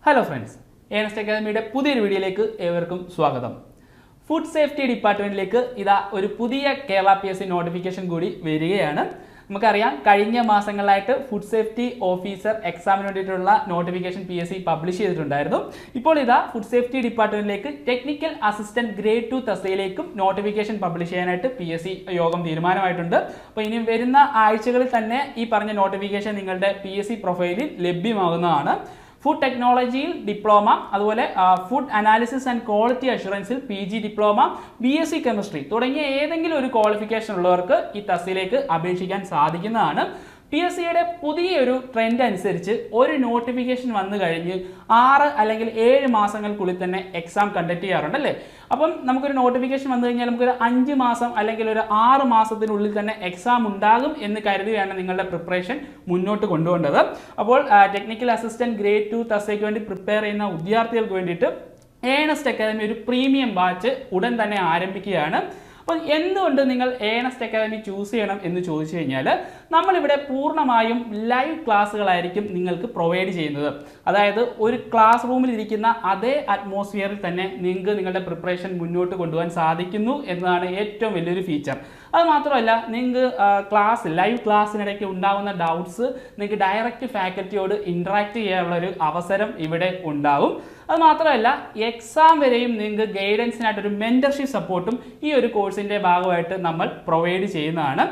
Hello friends, Ernest അക്കാദമിയുടെ പുതിയൊരു വീഡിയോയിലേക്ക് ഏവർക്കും സ്വാഗതം. ഫുഡ് സേഫ്റ്റി ഡിപ്പാർട്ട്മെന്റിലേക്ക് ഇതാ ഒരു പുതിയ കേരള PSC നോട്ടിഫിക്കേഷൻ കൂടി വരികയാണ്. നമുക്കറിയാം, കഴിഞ്ഞ മാസങ്ങളായിട്ട് ഫുഡ് സേഫ്റ്റി ഓഫീസർ എക്സാമിന് വേണ്ടിയിട്ടുള്ള നോട്ടിഫിക്കേഷൻ PSC പബ്ലിഷ് ചെയ്തിട്ടുണ്ടായിരുന്നു. ഇപ്പോൾ ഇതാ ഫുഡ് സേഫ്റ്റി ഡിപ്പാർട്ട്മെന്റിലേക്ക് ടെക്നിക്കൽ അസിസ്റ്റന്റ് ഗ്രേഡ് 2 തസ്തികയിലേക്കും നോട്ടിഫിക്കേഷൻ പബ്ലിഷ് ചെയ്യാനായിട്ട് PSC യോഗം തീരുമാനമായിട്ടുണ്ട്. അപ്പോൾ ഇനി വരുന്ന ആഴ്ചകളിൽ തന്നെ ഈ പറഞ്ഞ നോട്ടിഫിക്കേഷൻ നിങ്ങളുടെ PSC പ്രൊഫൈലിൽ ലഭ്യമാകുന്നതാണ്. ഫുഡ് ടെക്നോളജിയിൽ ഡിപ്ലോമ, അതുപോലെ ഫുഡ് അനാലിസിസ് ആൻഡ് ക്വാളിറ്റി അഷുറൻസിൽ PG ഡിപ്ലോമ, BSc കെമിസ്ട്രി തുടങ്ങിയ ഏതെങ്കിലും ഒരു ക്വാളിഫിക്കേഷൻ ഉള്ളവർക്ക് ഈ തസ്തികയിലേക്ക് അപേക്ഷിക്കാൻ സാധിക്കുന്നതാണ്. PSCയുടെ പുതിയൊരു ട്രെൻഡ് അനുസരിച്ച് ഒരു നോട്ടിഫിക്കേഷൻ വന്നു കഴിഞ്ഞ് 6 അല്ലെങ്കിൽ 7 മാസങ്ങൾക്കുള്ളിൽ തന്നെ എക്സാം കണ്ടക്ട് ചെയ്യാറുണ്ട് അല്ലേ. അപ്പം നമുക്കൊരു നോട്ടിഫിക്കേഷൻ വന്നു കഴിഞ്ഞാൽ നമുക്കൊരു 5 മാസം അല്ലെങ്കിൽ ഒരു 6 മാസത്തിനുള്ളിൽ തന്നെ എക്സാം ഉണ്ടാകും എന്ന് കരുതിയാണ് നിങ്ങളുടെ പ്രിപ്പറേഷൻ മുന്നോട്ട് കൊണ്ടുപോകേണ്ടത്. അപ്പോൾ ടെക്നിക്കൽ അസിസ്റ്റന്റ് ഗ്രേഡ് 2 തസ്തികയ്ക്ക് വേണ്ടി പ്രിപ്പയർ ചെയ്യുന്ന വിദ്യാർത്ഥികൾക്ക് വേണ്ടിയിട്ട് ഏണസ്റ്റ് അക്കാദമി ഒരു പ്രീമിയം ബാച്ച് ഉടൻ തന്നെ ആരംഭിക്കുകയാണ്. അപ്പോൾ എന്തുകൊണ്ട് നിങ്ങൾ ഏണസ്റ്റ് അക്കാദമി ചൂസ് ചെയ്യണം എന്ന് ചോദിച്ചു കഴിഞ്ഞാൽ, നമ്മളിവിടെ പൂർണ്ണമായും ലൈവ് ക്ലാസ്സുകളായിരിക്കും നിങ്ങൾക്ക് പ്രൊവൈഡ് ചെയ്യുന്നത്. അതായത് ഒരു ക്ലാസ് റൂമിൽ ഇരിക്കുന്ന അതേ അറ്റ്മോസ്ഫിയറിൽ തന്നെ നിങ്ങൾക്ക് നിങ്ങളുടെ പ്രിപ്പറേഷൻ മുന്നോട്ട് കൊണ്ടുപോകാൻ സാധിക്കുന്നു എന്നതാണ് ഏറ്റവും വലിയൊരു ഫീച്ചർ. അത് മാത്രമല്ല, നിങ്ങൾക്ക് ലൈവ് ക്ലാസ്സിനിടയ്ക്ക് ഉണ്ടാകുന്ന ഡൗട്ട്സ് നിങ്ങൾക്ക് ഡയറക്റ്റ് ഫാക്കൽറ്റിയോട് ഇൻട്രാക്ട് ചെയ്യാനുള്ള ഒരു അവസരം ഇവിടെ ഉണ്ടാവും. അത് മാത്രമല്ല, എക്സാം വരെയും നിങ്ങൾക്ക് ഗൈഡൻസിനായിട്ടൊരു മെന്റർഷിപ്പ് സപ്പോർട്ടും ഈ ഒരു കോഴ്സിൻ്റെ ഭാഗമായിട്ട് നമ്മൾ പ്രൊവൈഡ് ചെയ്യുന്നതാണ്.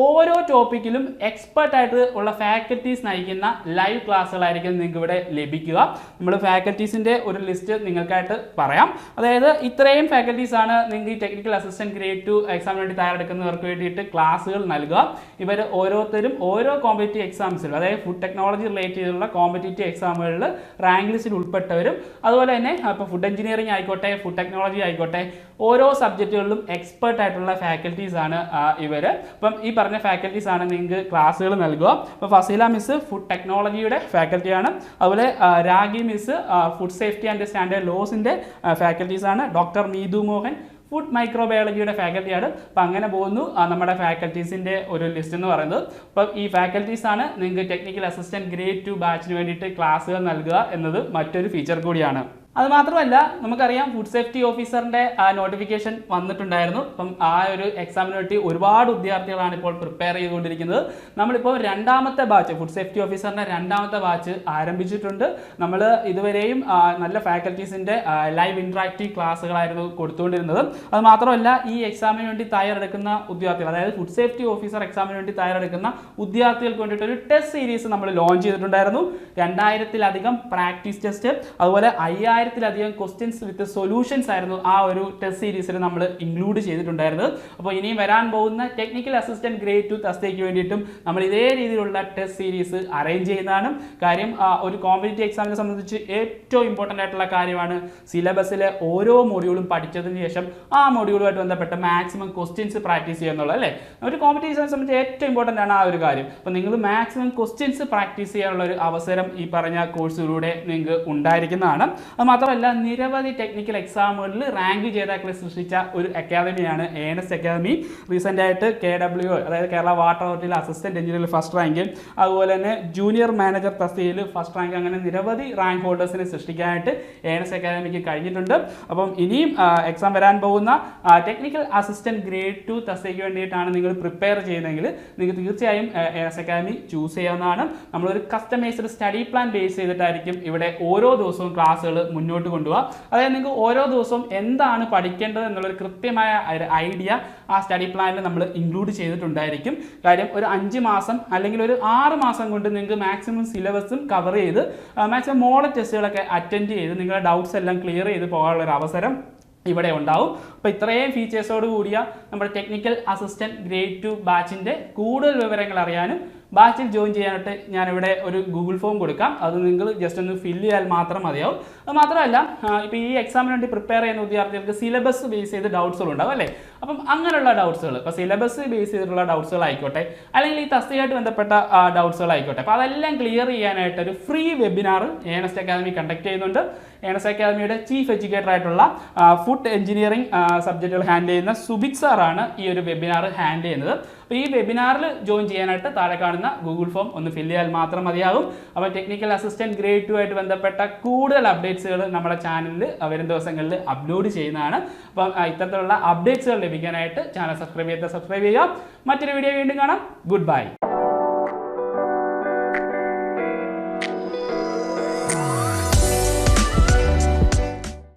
ഓരോ ടോപ്പിക്കിലും എക്സ്പെർട്ട് ആയിട്ട് ഉള്ള ഫാക്കൽറ്റീസ് നയിക്കുന്ന ലൈവ് ക്ലാസ്സുകളായിരിക്കും നിങ്ങൾക്ക് ഇവിടെ ലഭിക്കുക. നമ്മൾ ഫാക്കൽറ്റീസിൻ്റെ ഒരു ലിസ്റ്റ് നിങ്ങൾക്കായിട്ട് പറയാം. അതായത് ഇത്രയും ഫാക്കൽറ്റീസ് ആണ് നിങ്ങൾക്ക് ഈ ടെക്നിക്കൽ അസിസ്റ്റന്റ് ഗ്രേഡ് 2 എക്സാമിന് വേണ്ടി തയ്യാറെടുക്കുന്നവർക്ക് വേണ്ടിയിട്ട് ക്ലാസ്സുകൾ നൽകുക. ഇവർ ഓരോരുത്തരും ഓരോ കോമ്പറ്റീറ്റീവ് എക്സാംസിലും, അതായത് ഫുഡ് ടെക്നോളജി റിലേറ്റ് ചെയ്തുള്ള കോമ്പറ്റീറ്റീവ് എക്സാമുകളിൽ റാങ്ക് ലിസ്റ്റിൽ ഉൾപ്പെട്ടവരും, അതുപോലെ തന്നെ ഇപ്പോൾ ഫുഡ് എഞ്ചിനീയറിംഗ് ആയിക്കോട്ടെ, ഫുഡ് ടെക്നോളജി ആയിക്കോട്ടെ, ഓരോ സബ്ജക്റ്റുകളിലും എക്സ്പെർട്ട് ആയിട്ടുള്ള ഫാക്കൽറ്റീസ് ആണ് ഇവർ. അപ്പം ഈ പറഞ്ഞ ഫാക്കൽറ്റീസ് ആണ് നിങ്ങൾക്ക് ക്ലാസ്സുകൾ നൽകുക. അപ്പോൾ ഫസീല മിസ് ഫുഡ് ടെക്നോളജിയുടെ ഫാക്കൽറ്റിയാണ്. അതുപോലെ Ragi miss food safety and standard ലോസിൻ്റെ ഫാക്കൽറ്റീസ് ആണ്. ഡോക്ടർ നീതു മോഹൻ ഫുഡ് മൈക്രോബയോളജിയുടെ ഫാക്കൽറ്റിയാണ്. അപ്പോൾ അങ്ങനെ പോകുന്നു നമ്മുടെ ഫാക്കൽറ്റീസിൻ്റെ ഒരു ലിസ്റ്റ് എന്ന് പറയുന്നത്. അപ്പം ഈ ഫാക്കൽറ്റീസ് ആണ് നിങ്ങൾക്ക് ടെക്നിക്കൽ അസിസ്റ്റന്റ് ഗ്രേഡ് 2 ബാച്ചിന് വേണ്ടിയിട്ട് ക്ലാസ്സുകൾ നൽകുക എന്നത് മറ്റൊരു ഫീച്ചർ കൂടിയാണ്. അത് മാത്രമല്ല, നമുക്കറിയാം ഫുഡ് സേഫ്റ്റി ഓഫീസറിൻ്റെ നോട്ടിഫിക്കേഷൻ വന്നിട്ടുണ്ടായിരുന്നു. അപ്പം ആ ഒരു എക്സാമിന് വേണ്ടി ഒരുപാട് വിദ്യാർത്ഥികളാണ് ഇപ്പോൾ പ്രിപ്പയർ ചെയ്തുകൊണ്ടിരിക്കുന്നത്. നമ്മളിപ്പോൾ രണ്ടാമത്തെ ബാച്ച്, ഫുഡ് സേഫ്റ്റി ഓഫീസറിൻ്റെ രണ്ടാമത്തെ ബാച്ച് ആരംഭിച്ചിട്ടുണ്ട്. നമ്മൾ ഇതുവരെയും നല്ല ഫാക്കൽറ്റീസിൻ്റെ ലൈവ് ഇൻട്രാക്റ്റീവ് ക്ലാസ്സുകളായിരുന്നു കൊടുത്തുകൊണ്ടിരുന്നത്. അത് മാത്രമല്ല, ഈ എക്സാമിന് വേണ്ടി തയ്യാറെടുക്കുന്ന ഉദ്യോഗാർത്ഥികൾ, അതായത് ഫുഡ് സേഫ്റ്റി ഓഫീസർ എക്സാമിന് വേണ്ടി തയ്യാറെടുക്കുന്ന ഉദ്യോഗാർത്ഥികൾക്ക് വേണ്ടിയിട്ട് ഒരു ടെസ്റ്റ് സീരീസ് നമ്മൾ ലോഞ്ച് ചെയ്തിട്ടുണ്ടായിരുന്നു. 2000-ലധികം പ്രാക്ടീസ് ടെസ്റ്റ്, അതുപോലെ 5000-ലധികം ക്വസ്റ്റ്യൻസ് വിത്ത് സൊല്യൂഷൻസ് ആയിരുന്നു ആ ഒരു ടെസ്റ്റ് സീരീസിൽ നമ്മൾ ഇൻക്ലൂഡ് ചെയ്തിട്ടുണ്ടായിരുന്നത്. അപ്പോൾ ഇനിയും വരാൻ പോകുന്ന ടെക്നിക്കൽ അസിസ്റ്റന്റ് ഗ്രേഡ് 2 തസ്തികയ്ക്ക് വേണ്ടിയിട്ടും നമ്മൾ ഇതേ രീതിയിലുള്ള ടെസ്റ്റ് സീരീസ് അറേഞ്ച് ചെയ്യുന്നതാണ്. കാര്യം ഒരു കോമ്പറ്റീറ്റീവ് എക്സാമിനെ സംബന്ധിച്ച് ഏറ്റവും ഇമ്പോർട്ടൻ്റ് ആയിട്ടുള്ള കാര്യമാണ് സിലബസിലെ ഓരോ മൊഡ്യൂളും പഠിച്ചതിന് ശേഷം ആ മൊഡ്യൂളുമായിട്ട് ബന്ധപ്പെട്ട മാക്സിമം ക്വസ്റ്റ്യൻസ് പ്രാക്ടീസ് ചെയ്യുക എന്നുള്ളത് അല്ലേ. ഒരു കോമ്പറ്റീറ്റീവ് എക്സാമിനെ സംബന്ധിച്ച് ഏറ്റവും ഇമ്പോർട്ടൻ്റ് ആണ് ആ ഒരു കാര്യം. അപ്പോൾ നിങ്ങൾ മാക്സിമം ക്വസ്റ്റ്യൻസ് പ്രാക്ടീസ് ചെയ്യാനുള്ള ഒരു അവസരം ഈ പറഞ്ഞ കോഴ്സിലൂടെ നിങ്ങൾക്ക് ഉണ്ടായിരിക്കുന്നതാണ്. അത് മാത്രമല്ല, നിരവധി ടെക്നിക്കൽ എക്സാമുകളിൽ റാങ്ക് ജേതാക്കളെ സൃഷ്ടിച്ച ഒരു അക്കാദമിയാണ് ഏണസ്റ്റ് അക്കാദമി. റീസെൻ്റ് ആയിട്ട് KWO, അതായത് കേരള വാട്ടർ അതോറിറ്റിയിൽ അസിസ്റ്റന്റ് എഞ്ചിനീയറിൽ ഫസ്റ്റ് റാങ്ക്, അതുപോലെ തന്നെ ജൂനിയർ മാനേജർ തസ്തികയിൽ ഫസ്റ്റ് റാങ്ക്, അങ്ങനെ നിരവധി റാങ്ക് ഹോൾഡേഴ്സിനെ സൃഷ്ടിക്കാനായിട്ട് ഏണസ്റ്റ് അക്കാദമിക്ക് കഴിഞ്ഞിട്ടുണ്ട്. അപ്പം ഇനിയും എക്സാം വരാൻ പോകുന്ന ടെക്നിക്കൽ അസിസ്റ്റന്റ് ഗ്രേഡ് 2 തസ്തികയ്ക്ക് വേണ്ടിയിട്ടാണ് നിങ്ങൾ പ്രിപ്പയർ ചെയ്യുന്നതെങ്കിൽ നിങ്ങൾക്ക് തീർച്ചയായും ഏണസ്റ്റ് അക്കാദമി ചൂസ് ചെയ്യാവുന്നതാണ്. നമ്മളൊരു കസ്റ്റമൈസ്ഡ് സ്റ്റഡി പ്ലാൻ ബേസ് ചെയ്തിട്ടായിരിക്കും ഇവിടെ ഓരോ ദിവസവും ക്ലാസ്സുകൾ മുന്നോട്ട് കൊണ്ടുപോകുക. അതായത് നിങ്ങൾക്ക് ഓരോ ദിവസവും എന്താണ് പഠിക്കേണ്ടത് എന്നുള്ളൊരു കൃത്യമായ ഐഡിയ ആ സ്റ്റഡി പ്ലാനിൽ നമ്മൾ ഇൻക്ലൂഡ് ചെയ്തിട്ടുണ്ടായിരിക്കും. കാര്യം ഒരു 5 മാസം അല്ലെങ്കിൽ ഒരു 6 മാസം കൊണ്ട് നിങ്ങൾക്ക് മാക്സിമം സിലബസും കവർ ചെയ്ത് മാക്സിമം മോഡൽ ടെസ്റ്റുകളൊക്കെ അറ്റൻഡ് ചെയ്ത് നിങ്ങളുടെ ഡൗട്ട്സ് എല്ലാം ക്ലിയർ ചെയ്ത് പോകാനുള്ള ഒരു അവസരം ഇവിടെ ഉണ്ടാവും. അപ്പോൾ ഇത്രയും ഫീച്ചേഴ്സോട് കൂടിയ നമ്മുടെ ടെക്നിക്കൽ അസിസ്റ്റന്റ് ഗ്രേഡ് 2 ബാച്ചിൻ്റെ കൂടുതൽ വിവരങ്ങൾ അറിയാനും ബാച്ചിൽ ജോയിൻ ചെയ്യാനായിട്ട് ഞാനിവിടെ ഒരു ഗൂഗിൾ ഫോം കൊടുക്കാം. അത് നിങ്ങൾ ജസ്റ്റ് ഒന്ന് ഫില്ല് ചെയ്യാൻ മാത്രം മതിയാവും. അത് മാത്രമല്ല ഇപ്പോൾ ഈ എക്സാമിന് വേണ്ടി പ്രിപ്പയർ ചെയ്യുന്ന വിദ്യാർത്ഥികൾക്ക് സിലബസ് ബേസ് ചെയ്ത് ഡൗട്ട്സുകൾ ഉണ്ടാവും അല്ലേ. അപ്പം അങ്ങനെയുള്ള ഡൗട്ട്സുകൾ, ഇപ്പോൾ സിലബസ് ബേസ് ചെയ്തിട്ടുള്ള ഡൗട്ട്സുകൾ ആയിക്കോട്ടെ, അല്ലെങ്കിൽ ഈ തസ്തികയായിട്ട് ബന്ധപ്പെട്ട ഡൗട്ട്സുകൾ ആയിക്കോട്ടെ, അപ്പോൾ അതെല്ലാം ക്ലിയർ ചെയ്യാനായിട്ട് ഒരു free webinar Ernest Academy conduct ചെയ്യുന്നുണ്ട്. ഏണസ്റ്റ് അക്കാദമിയുടെ ചീഫ് എഡ്യൂക്കേറ്റർ ആയിട്ടുള്ള ഫുഡ് എഞ്ചിനീയറിംഗ് സബ്ജക്റ്റുകൾ ഹാൻഡിൽ ചെയ്യുന്ന സുബിക് സാറാണ് ഈ ഒരു വെബിനാർ ഹാൻഡിൽ ചെയ്യുന്നത്. അപ്പോൾ ഈ വെബിനാറിൽ ജോയിൻ ചെയ്യാനായിട്ട് താഴെ കാണുന്ന ഗൂഗിൾ ഫോം ഒന്ന് ഫില്ല് ചെയ്താൽ മാത്രം മതിയാകും. അപ്പോൾ ടെക്നിക്കൽ അസിസ്റ്റന്റ് ഗ്രേഡ് 2 ആയിട്ട് ബന്ധപ്പെട്ട കൂടുതൽ അപ്ഡേറ്റ്സുകൾ നമ്മുടെ ചാനലിൽ വരും ദിവസങ്ങളിൽ അപ്ലോഡ് ചെയ്യുന്നതാണ്. അപ്പം ഇത്തരത്തിലുള്ള അപ്ഡേറ്റ്സുകൾ ലഭിക്കാനായിട്ട് ചാനൽ സബ്സ്ക്രൈബ് ചെയ്യുക. മറ്റൊരു വീഡിയോ വീണ്ടും കാണാം. Good bye.